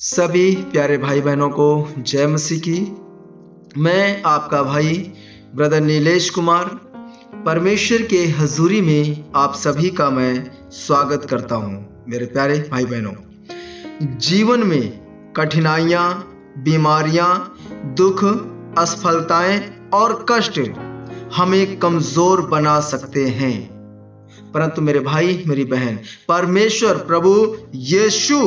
सभी प्यारे भाई बहनों को जय मसीह की। मैं आपका भाई ब्रदर नीलेश कुमार परमेश्वर के हजूरी में आप सभी का मैं स्वागत करता हूँ। मेरे प्यारे भाई बहनों, जीवन में कठिनाइयाँ, बीमारियाँ, दुख, असफलताएं और कष्ट हमें कमज़ोर बना सकते हैं, परंतु मेरे भाई मेरी बहन, परमेश्वर प्रभु यीशु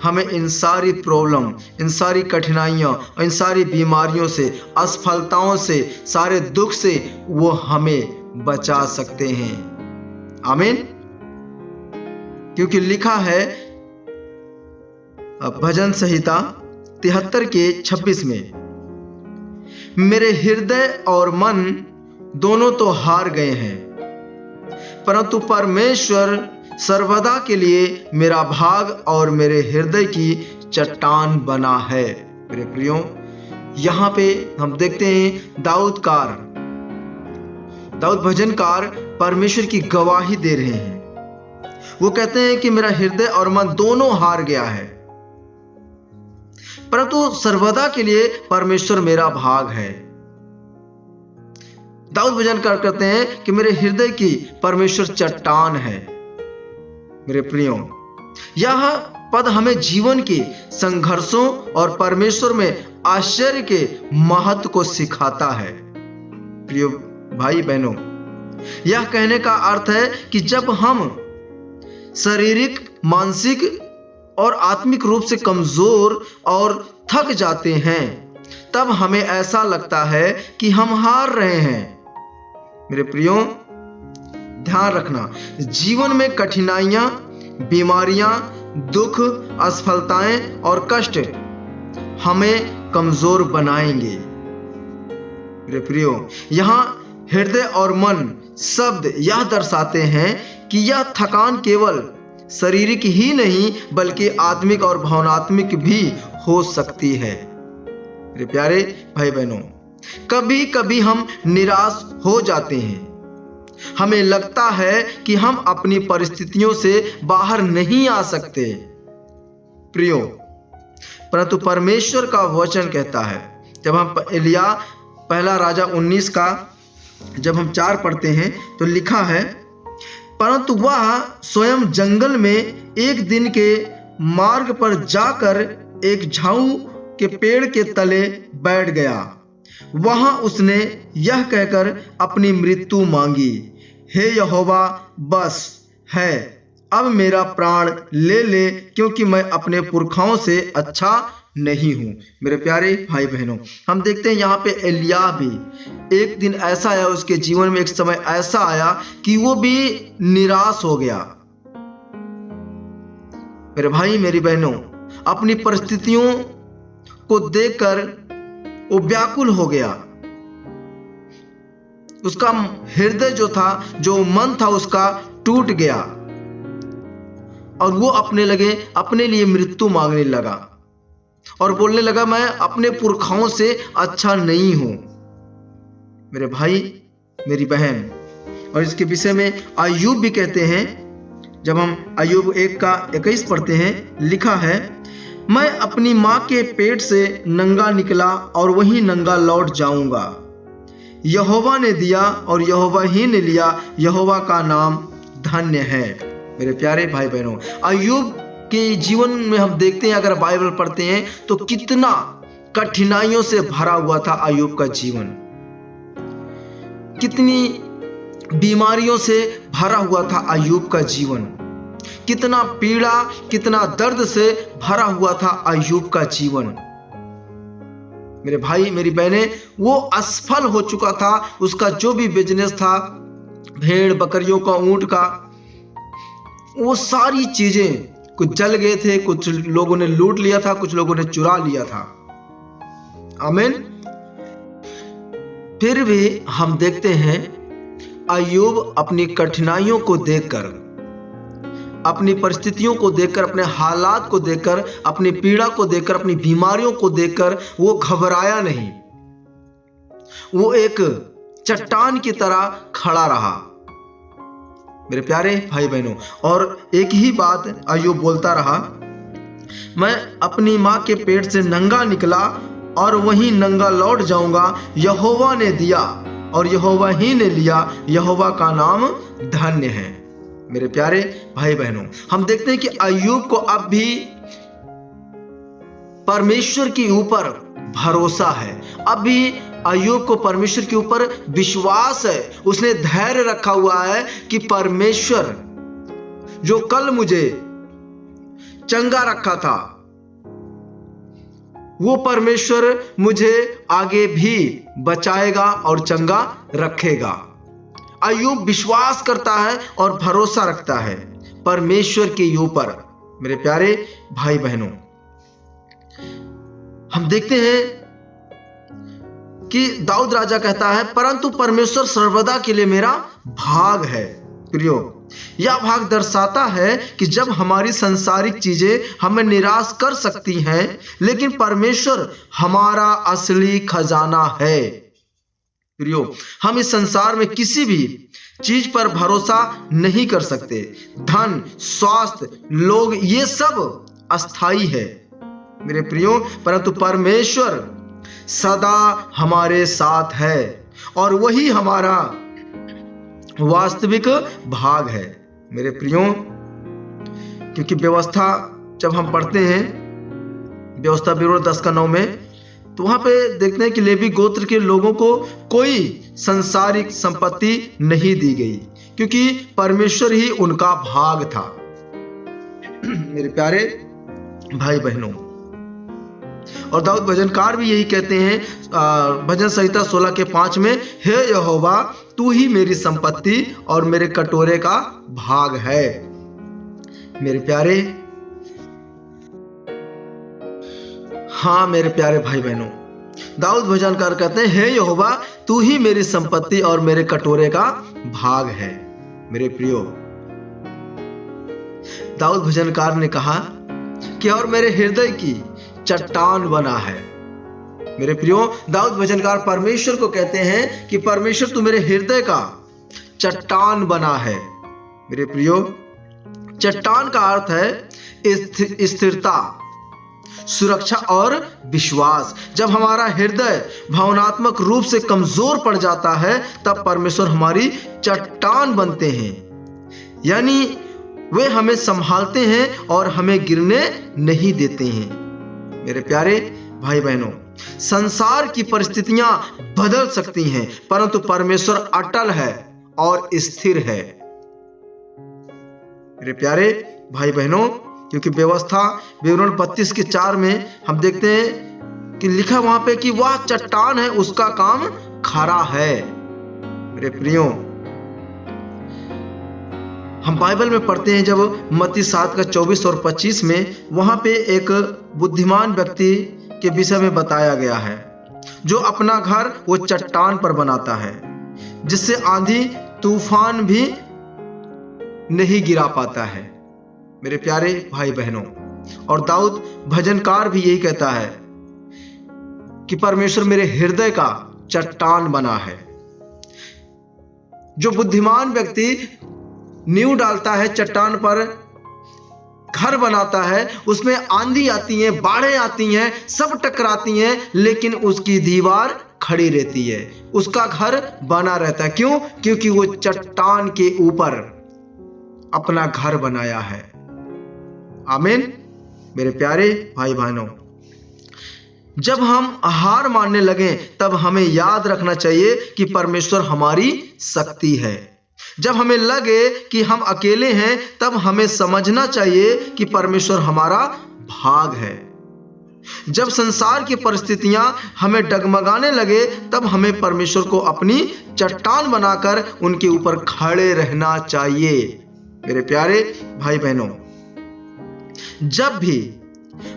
हमें इन सारी प्रॉब्लम, इन सारी कठिनाइयों, इन सारी बीमारियों से, असफलताओं से, सारे दुख से वो हमें बचा सकते हैं। आमीन। क्योंकि लिखा है भजन संहिता 73 के 26 में, मेरे हृदय और मन दोनों तो हार गए हैं, परंतु परमेश्वर सर्वदा के लिए मेरा भाग और मेरे हृदय की चट्टान बना है। मेरे प्रियो, यहाँ पे हम देखते हैं दाऊद भजनकार परमेश्वर की गवाही दे रहे हैं। वो कहते हैं कि मेरा हृदय और मन दोनों हार गया है, परंतु सर्वदा के लिए परमेश्वर मेरा भाग है। दाऊद भजनकार कहते हैं कि मेरे हृदय की परमेश्वर चट्टान है। मेरे प्रियो, यह पद हमें जीवन के संघर्षों और परमेश्वर में आश्चर्य के महत्व को सिखाता है। प्रियो भाई बहनों, यह कहने का अर्थ है कि जब हम शारीरिक, मानसिक और आत्मिक रूप से कमजोर और थक जाते हैं, तब हमें ऐसा लगता है कि हम हार रहे हैं। मेरे प्रियो, ध्यान रखना, जीवन में कठिनाइयां, बीमारियां, दुख, असफलताएं और कष्ट हमें कमजोर बनाएंगे। मेरे प्रियो, यहां हृदय और मन शब्द यह दर्शाते हैं कि यह थकान केवल शारीरिक ही नहीं बल्कि आत्मिक और भावनात्मक भी हो सकती है। मेरे प्यारे भाई बहनों, कभी कभी हम निराश हो जाते हैं। हमें लगता है कि हम अपनी परिस्थितियों से बाहर नहीं आ सकते। प्रियो, परंतु परमेश्वर का वचन कहता है, जब हम एलिया पहला राजा 19 का जब हम 4 पढ़ते हैं तो लिखा है, परंतु वह स्वयं जंगल में एक दिन के मार्ग पर जाकर एक झाऊ के पेड़ के तले बैठ गया। वहां उसने यह कहकर अपनी मृत्यु मांगी, हे यहोवा, बस है, अब मेरा प्राण ले ले, क्योंकि मैं अपने पुरखाओं से अच्छा नहीं हूं। मेरे प्यारे भाई बहनों, हम देखते हैं यहाँ पे एलिया भी एक दिन ऐसा आया, उसके जीवन में एक समय ऐसा आया कि वो भी निराश हो गया। मेरे भाई मेरी बहनों, अपनी परिस्थितियों को देखकर वो व्याकुल हो गया। उसका हृदय जो था, जो मन था, उसका टूट गया और वो अपने लिए मृत्यु मांगने लगा और बोलने लगा, मैं अपने पुरखाओं से अच्छा नहीं हूं। मेरे भाई मेरी बहन, और इसके विषय में अय्यूब भी कहते हैं। जब हम अय्यूब 1 का 21 पढ़ते हैं, लिखा है, मैं अपनी माँ के पेट से नंगा निकला और वहीं नंगा लौट जाऊंगा। यहोवा ने दिया और यहोवा ही ने लिया, यहोवा का नाम धन्य है। मेरे प्यारे भाई बहनों, अय्यूब के जीवन में हम देखते हैं, अगर बाइबल पढ़ते हैं तो कितना कठिनाइयों से भरा हुआ था अय्यूब का जीवन, कितनी बीमारियों से भरा हुआ था अय्यूब का जीवन, कितना पीड़ा, कितना दर्द से भरा हुआ था अय्यूब का जीवन। मेरे भाई मेरी बहनें, वो असफल हो चुका था। उसका जो भी बिजनेस था, भेड़ बकरियों का, ऊंट का, वो सारी चीजें कुछ जल गए थे, कुछ लोगों ने लूट लिया था, कुछ लोगों ने चुरा लिया था। आमीन। फिर भी हम देखते हैं अय्यूब अपनी कठिनाइयों को देखकर, अपनी परिस्थितियों को देखकर, अपने हालात को देखकर, अपनी पीड़ा को देखकर, अपनी बीमारियों को देखकर वो घबराया नहीं। वो एक चट्टान की तरह खड़ा रहा। मेरे प्यारे भाई बहनों, और एक ही बात अय्यूब बोलता रहा, मैं अपनी माँ के पेट से नंगा निकला और वहीं नंगा लौट जाऊंगा। यहोवा ने दिया और यहोवा ही ने लिया, यहोवा का नाम धन्य है। मेरे प्यारे भाई बहनों, हम देखते हैं कि अय्यूब को अब भी परमेश्वर के ऊपर भरोसा है। अब भी अय्यूब को परमेश्वर के ऊपर विश्वास है। उसने धैर्य रखा हुआ है कि परमेश्वर जो कल मुझे चंगा रखा था, वो परमेश्वर मुझे आगे भी बचाएगा और चंगा रखेगा। अय्यूब विश्वास करता है और भरोसा रखता है परमेश्वर के ऊपर। मेरे प्यारे भाई बहनों, हम देखते हैं कि दाऊद राजा कहता है, परंतु परमेश्वर सर्वदा के लिए मेरा भाग है। प्रियो, यह भाग दर्शाता है कि जब हमारी सांसारिक चीजें हमें निराश कर सकती हैं, लेकिन परमेश्वर हमारा असली खजाना है। प्रियो, हम इस संसार में किसी भी चीज पर भरोसा नहीं कर सकते। धन, स्वास्थ्य, लोग, ये सब अस्थाई है मेरे प्रियो, परंतु परमेश्वर सदा हमारे साथ है और वही हमारा वास्तविक भाग है मेरे प्रियो। क्योंकि व्यवस्था जब हम पढ़ते हैं, व्यवस्था विवरण 10:9 में, तो वहां पे देखते हैं कि लेवी गोत्र के लोगों को कोई सांसारिक संपत्ति नहीं दी गई, क्योंकि परमेश्वर ही उनका भाग था। मेरे प्यारे भाई बहनों, और दाऊद भजनकार भी यही कहते हैं भजन संहिता 16:5 में, हे यहोवा तू ही मेरी संपत्ति और मेरे कटोरे का भाग है। मेरे प्यारे, हाँ मेरे प्यारे भाई बहनों, दाऊद भजनकार कहते हैं, हे यहोवा तू ही मेरी संपत्ति और मेरे कटोरे का भाग है। मेरे प्रियो, दाऊद भजनकार ने कहा कि और मेरे हृदय की चट्टान बना है। मेरे प्रियो, दाऊद भजनकार परमेश्वर को कहते हैं कि परमेश्वर तू मेरे हृदय का चट्टान बना है। मेरे प्रियो, चट्टान का अर्थ है स्थिरता, सुरक्षा और विश्वास। जब हमारा हृदय भावनात्मक रूप से कमजोर पड़ जाता है, तब परमेश्वर हमारी चट्टान बनते हैं, यानी वे हमें संभालते हैं और हमें गिरने नहीं देते हैं। मेरे प्यारे भाई बहनों, संसार की परिस्थितियां बदल सकती हैं, परंतु परमेश्वर अटल है और स्थिर है। मेरे प्यारे भाई बहनों, क्योंकि व्यवस्था विवरण 32:4 में हम देखते हैं कि लिखा वहां पे कि वह चट्टान है, उसका काम खरा है। मेरे प्रियो, हम बाइबल में पढ़ते हैं जब मत्ती 7:24 और 25 में, वहां पे एक बुद्धिमान व्यक्ति के विषय में बताया गया है, जो अपना घर वो चट्टान पर बनाता है, जिससे आंधी तूफान भी नहीं गिरा पाता है। मेरे प्यारे भाई बहनों, और दाऊद भजनकार भी यही कहता है कि परमेश्वर मेरे हृदय का चट्टान बना है। जो बुद्धिमान व्यक्ति नींव डालता है चट्टान पर, घर बनाता है, उसमें आंधी आती है, बाढ़ें आती हैं, सब टकराती हैं, लेकिन उसकी दीवार खड़ी रहती है, उसका घर बना रहता है। क्यों? क्योंकि वो चट्टान के ऊपर अपना घर बनाया है। आमीन। मेरे प्यारे भाई बहनों, जब हम हार मानने लगे, तब हमें याद रखना चाहिए कि परमेश्वर हमारी शक्ति है। जब हमें लगे कि हम अकेले हैं, तब हमें समझना चाहिए कि परमेश्वर हमारा भाग है। जब संसार की परिस्थितियां हमें डगमगाने लगे, तब हमें परमेश्वर को अपनी चट्टान बनाकर उनके ऊपर खड़े रहना चाहिए। मेरे प्यारे भाई बहनों, जब भी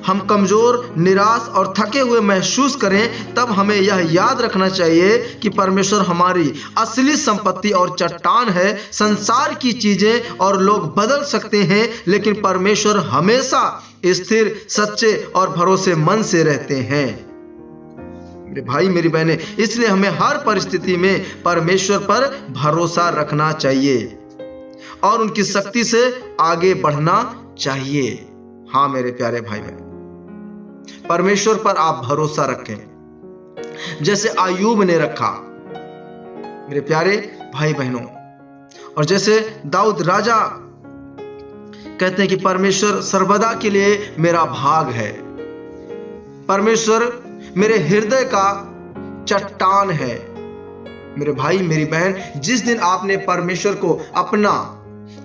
हम कमजोर, निराश और थके हुए महसूस करें, तब हमें यह याद रखना चाहिए कि परमेश्वर हमारी असली संपत्ति और चट्टान है। संसार की चीजें और लोग बदल सकते हैं, लेकिन परमेश्वर हमेशा स्थिर, सच्चे और भरोसेमंद से रहते हैं। मेरे भाई, मेरी बहनें, इसलिए हमें हर परिस्थिति में परमेश्वर पर भरोसा रखना चाहिए और उनकी शक्ति से आगे बढ़ना चाहिए। हाँ मेरे प्यारे भाई बहन, परमेश्वर पर आप भरोसा रखें जैसे अय्यूब ने रखा मेरे प्यारे भाई बहनों। और जैसे दाऊद राजा कहते हैं कि परमेश्वर सर्वदा के लिए मेरा भाग है, परमेश्वर मेरे हृदय का चट्टान है। मेरे भाई मेरी बहन, जिस दिन आपने परमेश्वर को अपना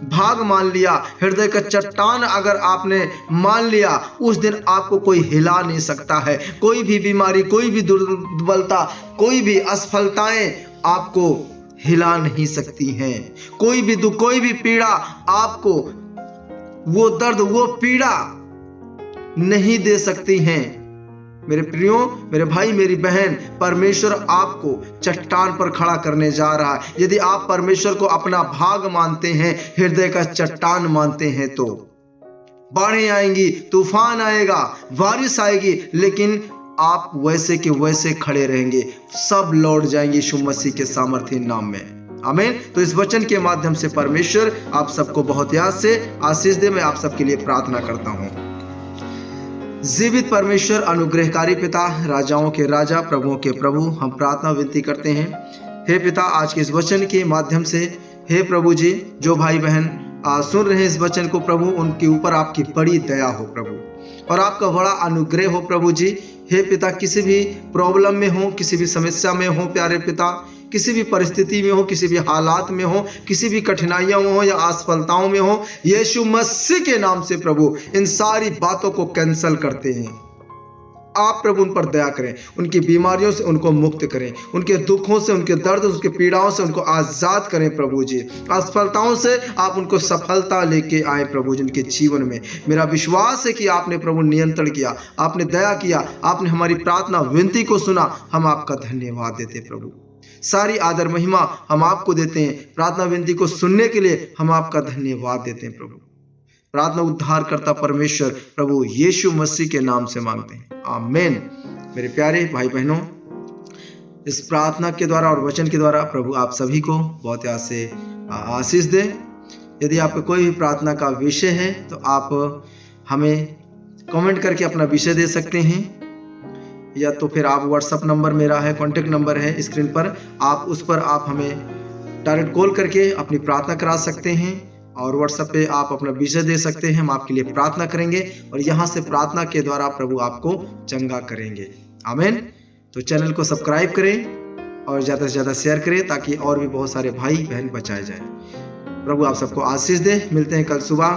भाग मान लिया, हृदय का चट्टान अगर आपने मान लिया, उस दिन आपको कोई हिला नहीं सकता है। कोई भी बीमारी, कोई भी दुर्बलता, कोई भी असफलताएं आपको हिला नहीं सकती हैं। कोई भी दुख, कोई भी पीड़ा आपको वो दर्द, वो पीड़ा नहीं दे सकती हैं। मेरे प्रियो, मेरे भाई मेरी बहन, परमेश्वर आपको चट्टान पर खड़ा करने जा रहा है। यदि आप परमेश्वर को अपना भाग मानते हैं, हृदय का चट्टान मानते हैं, तो बाढ़ें आएंगी, तूफान आएगा, बारिश आएगी, लेकिन आप वैसे के वैसे खड़े रहेंगे। सब लौट जाएंगे यीशु मसीह के सामर्थ्य नाम में। आमीन। तो इस वचन के माध्यम से परमेश्वर आप सबको बहुत याद से आशीष दे। मैं आप सबके लिए प्रार्थना करता हूँ। जीवित परमेश्वर, अनुग्रहकारी पिता, राजाओं के राजा, प्रभुओं के प्रभु, हम प्रार्थना विनती करते हैं, हे पिता, आज के इस वचन के माध्यम से, हे प्रभु जी, जो भाई बहन सुन रहे हैं इस वचन को, प्रभु उनके ऊपर आपकी बड़ी दया हो प्रभु, और आपका बड़ा अनुग्रह हो प्रभु जी। हे पिता, किसी भी प्रॉब्लम में हो, किसी भी समस्या में हो प्यारे पिता, किसी भी परिस्थिति में हो, किसी भी हालात में हो, किसी भी कठिनाइयों में हो या असफलताओं में हो, यीशु मसीह के नाम से प्रभु इन सारी बातों को कैंसल करते हैं। आप प्रभु उन पर दया करें, उनकी बीमारियों से उनको मुक्त करें, उनके दुखों से, उनके दर्द, उनके पीड़ाओं से उनको आजाद करें प्रभु जी। असफलताओं से आप उनको सफलता लेके आए प्रभु जी उनके जीवन में। मेरा विश्वास है कि आपने प्रभु नियंत्रण किया, आपने दया किया, आपने हमारी प्रार्थना विनती को सुना। हम आपका धन्यवाद देते प्रभु। सारी आदर महिमा हम आपको देते हैं। प्रार्थना विनती को सुनने के लिए हम आपका धन्यवाद देते हैं प्रभु। प्रार्थना उद्धार करता परमेश्वर प्रभु यीशु मसीह के नाम से मांगते हैं, आमीन। मेरे प्यारे भाई बहनों, इस प्रार्थना के द्वारा और वचन के द्वारा प्रभु आप सभी को बहुत याद से आशीष दे। यदि आपको कोई भी प्रार्थना का विषय है तो आप हमें कमेंट करके अपना विषय दे सकते हैं, या तो फिर आप व्हाट्सएप नंबर मेरा है, कॉन्टेक्ट नंबर है स्क्रीन पर, आप उस पर आप हमें डायरेक्ट कॉल करके अपनी प्रार्थना करा सकते हैं, और व्हाट्सएप पे आप अपना विषय दे सकते हैं। हम आपके लिए प्रार्थना करेंगे और यहाँ से प्रार्थना के द्वारा प्रभु आपको चंगा करेंगे, आमीन। तो चैनल को सब्सक्राइब करें और ज़्यादा से ज़्यादा शेयर करें, ताकि और भी बहुत सारे भाई बहन बचाए जाए। प्रभु आप सबको आशीष दे। मिलते हैं कल सुबह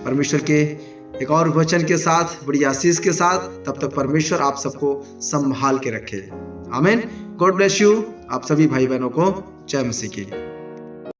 परमेश्वर के एक और वचन के साथ, बड़ी आशीष के साथ। तब तक परमेश्वर आप सबको संभाल के रखे, आमीन। God bless you. आप सभी भाई बहनों को जय मसीह की।